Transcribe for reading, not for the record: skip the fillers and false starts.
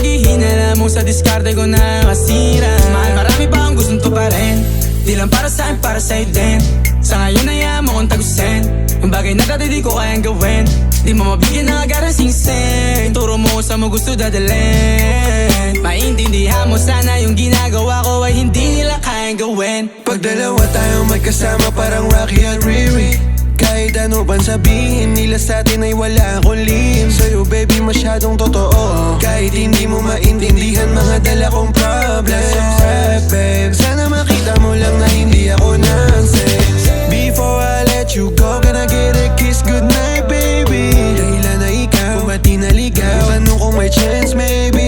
sabihin, alam mo sa diskarte ko na masira. Mahal, marami pa akong gustong tuparin, di lang para sa'kin, para sa'yo din. Sa ngayon ayaw mo kong tagusin, ang bagay na dati di ko kayang gawin. Di mo mabigyan ng agarang singsing, turo mo sa mo gusto dadalhin. Maintindihan mo sana yung ginagawa ko ay hindi nila kayang gawin. Pag dalawa tayong magkasama parang Rocky at Riri, kahit ano bang sabihin nila sa'tin ay wala akong lihim. Sa'yo baby masyadong totoo, kahit hindi mo maintindihan mga dala kong